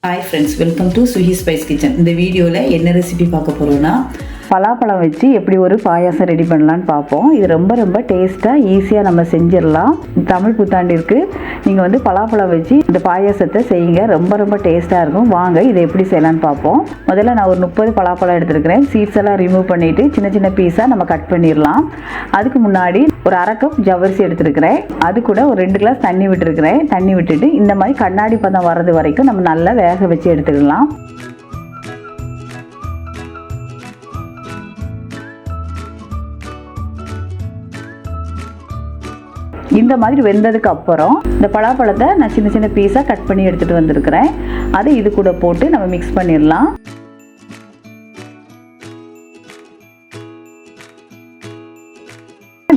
Hi friends, welcome to Suhi Spice Kitchen. இந்த வீடியோவில் என்ன ரெசிபி பார்க்க போகிறோன்னா பலாப்பழம் வச்சு எப்படி ஒரு பாயாசம் ரெடி பண்ணலான்னு பார்ப்போம். இது ரொம்ப டேஸ்ட்டாக ஈஸியாக நம்ம செஞ்சிடலாம். தமிழ் புத்தாண்டிற்கு நீங்கள் வந்து பலாப்பழம் வச்சு இந்த பாயாசத்தை செய்யுங்க. ரொம்ப டேஸ்ட்டாக இருக்கும். வாங்க இதை எப்படி செய்யலான்னு பார்ப்போம். முதல்ல நான் ஒரு 30 பலாப்பழம் எடுத்துருக்கிறேன். சீட்ஸ் எல்லாம் ரிமூவ் பண்ணிவிட்டு சின்ன பீஸாக நம்ம கட் பண்ணிடலாம். அதுக்கு முன்னாடி ஒரு 1/2 கப் ஜவ்வரிசி எடுத்துருக்கிறேன். அது கூட ஒரு 2 கிளாஸ் தண்ணி விட்டுருக்கிறேன். தண்ணி விட்டுட்டு இந்த மாதிரி கண்ணாடி பதம் வர்றது வரைக்கும் நம்ம நல்லா வேக வச்சு எடுத்துக்கலாம். இந்த மாதிரி வெந்ததுக்கு அப்புறம் இந்த பலாப்பழத்தை நான் சின்ன பீஸாக கட் பண்ணி எடுத்துகிட்டு வந்திருக்கிறேன். அதை இது கூட போட்டு நம்ம மிக்ஸ் பண்ணிடலாம்.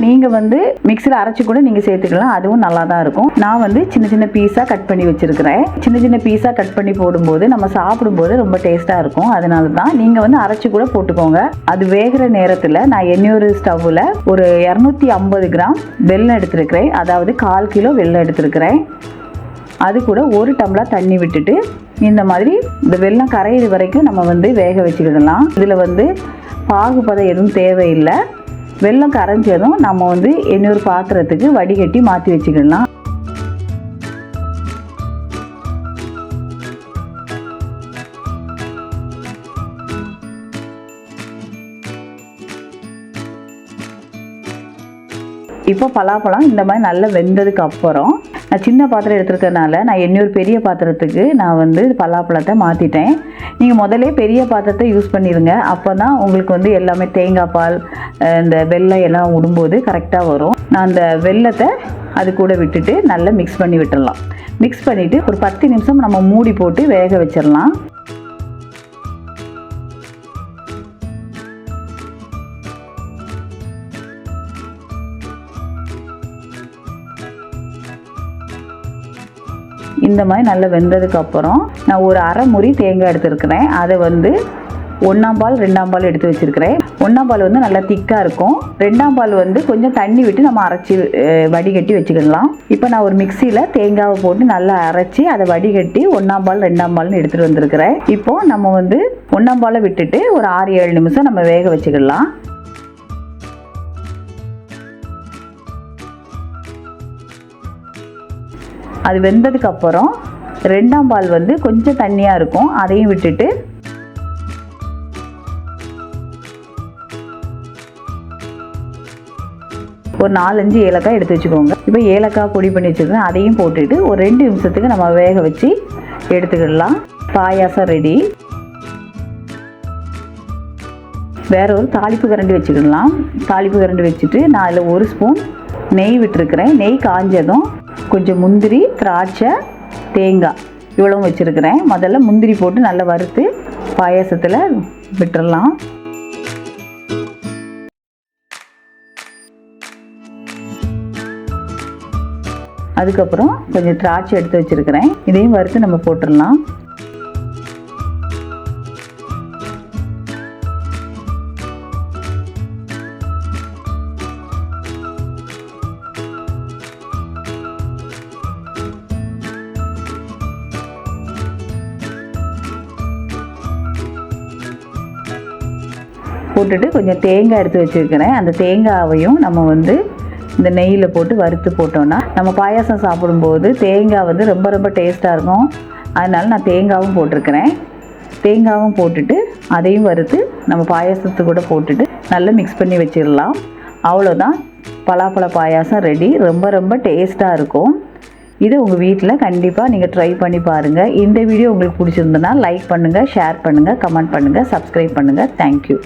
நீங்கள் வந்து மிக்ஸியில் அரைச்சி கூட நீங்கள் சேர்த்துக்கலாம். அதுவும் நல்லா தான் இருக்கும். நான் வந்து சின்ன பீஸாக கட் பண்ணி வச்சுருக்கிறேன். சின்ன பீஸாக கட் பண்ணி போடும்போது நம்ம சாப்பிடும்போது ரொம்ப டேஸ்ட்டாக இருக்கும். அதனால தான் நீங்கள் வந்து அரைச்சி கூட போட்டுக்கோங்க. அது வேகிற நேரத்தில் நான் இன்னொரு ஸ்டவ்வில் ஒரு 250 கிராம் வெல்லம் எடுத்துருக்கிறேன். அதாவது 1/4 கிலோ வெல்லம் எடுத்துருக்கிறேன். அது கூட 1 டம்ளர் தண்ணி விட்டுட்டு இந்த மாதிரி இந்த வெல்லம் கரையிற வரைக்கும் நம்ம வந்து வேக வச்சுக்கிடலாம். இதில் வந்து பாகுபதம் எதுவும் தேவையில்லை. வெல்லம் கரைஞ்சதும் நம்ம வந்து இன்னொரு பாத்திரத்துக்கு வடிகட்டி மாற்றி வச்சுக்கலாம். இப்போ பலாப்பழம் இந்த மாதிரி நல்லா வெந்ததுக்கு அப்புறம் நான் சின்ன பாத்திரம் எடுத்துருக்கனால நான் இன்னொரு பெரிய பாத்திரத்துக்கு நான் வந்து பலாப்பழத்தை மாற்றிட்டேன். நீங்கள் முதல்ல பெரிய பாத்திரத்தை யூஸ் பண்ணிடுங்க. அப்போ தான் உங்களுக்கு வந்து எல்லாமே தேங்காய் பால் இந்த வெல்லம் எல்லாம் விடும்போது கரெக்டாக வரும். நான் அந்த வெல்லத்தை அது கூட விட்டுட்டு நல்லா மிக்ஸ் பண்ணி விட்டுடலாம். மிக்ஸ் பண்ணிவிட்டு ஒரு 10 நிமிஷம் நம்ம மூடி போட்டு வேக வச்சிடலாம். இந்த மாதிரி நல்லா வெந்ததுக்கு அப்புறம் நான் ஒரு 1/2 முறி தேங்காய் எடுத்துருக்கிறேன். அதை வந்து 1ஆம் பால் 2ஆம் பால் எடுத்து வச்சுருக்கிறேன். 1ஆம் பால் வந்து நல்லா திக்காக இருக்கும். 2ஆம் பால் வந்து கொஞ்சம் தண்ணி விட்டு நம்ம அரைச்சி வடிகட்டி வச்சுக்கலாம். இப்போ நான் ஒரு மிக்சியில் தேங்காவை போட்டு நல்லா அரைச்சி அதை வடிகட்டி 1ஆம் பால் 2ஆம் பால்னு எடுத்துகிட்டு வந்திருக்கிறேன். இப்போது நம்ம வந்து 1ஆம் பாலை விட்டுட்டு ஒரு 6-7 நிமிஷம் நம்ம வேக வச்சுக்கலாம். அது வெந்ததுக்கு அப்புறம் 2ஆம் பால் வந்து கொஞ்சம் தண்ணியாக இருக்கும். அதையும் விட்டுட்டு ஒரு 4-5 ஏலக்காய் எடுத்து வச்சுக்கோங்க. இப்போ ஏலக்காய் பொடி பண்ணி வச்சுருக்கேன். அதையும் போட்டுட்டு ஒரு 2 நிமிஷத்துக்கு நம்ம வேக வச்சு எடுத்துக்கிடலாம். பாயாசம் ரெடி. வேற ஒரு தாளிப்பு கரண்டி வச்சுக்கிடலாம். தாளிப்பு கரண்டி வச்சுட்டு நான் அதில் 1 ஸ்பூன் நெய் விட்டுருக்கிறேன். நெய் காஞ்சதும் கொஞ்சம் முந்திரி, திராட்சை, தேங்காய் இவ்வளவும் வச்சுருக்கிறேன். முதல்ல முந்திரி போட்டு நல்லா வறுத்து பாயாசத்தில் விட்டுடலாம். அதுக்கப்புறம் கொஞ்சம் திராட்சை எடுத்து வச்சுருக்கிறேன். இதையும் வறுத்து நம்ம போட்டுடலாம். போட்டுட்டு கொஞ்சம் தேங்காய் எடுத்து வச்சுருக்கிறேன். அந்த தேங்காவையும் நம்ம வந்து இந்த நெய்யில் போட்டு வறுத்து போட்டோன்னா நம்ம பாயாசம் சாப்பிடும்போது தேங்காய் வந்து ரொம்ப டேஸ்ட்டாக இருக்கும். அதனால நான் தேங்காயும் போட்டிருக்கிறேன். தேங்காயும் போட்டுட்டு அதையும் வறுத்து நம்ம பாயாசத்து கூட போட்டுட்டு நல்லா மிக்ஸ் பண்ணி வச்சிடலாம். அவ்வளோதான், பலாப்பழ பாயாசம் ரெடி. ரொம்ப டேஸ்ட்டாக இருக்கும். இது உங்கள் வீட்டில் கண்டிப்பாக நீங்கள் ட்ரை பண்ணி பாருங்கள். இந்த வீடியோ உங்களுக்கு பிடிச்சிருந்ததுன்னா லைக் பண்ணுங்கள், ஷேர் பண்ணுங்கள், கமெண்ட் பண்ணுங்கள், சப்ஸ்கிரைப் பண்ணுங்கள். தேங்க்யூ.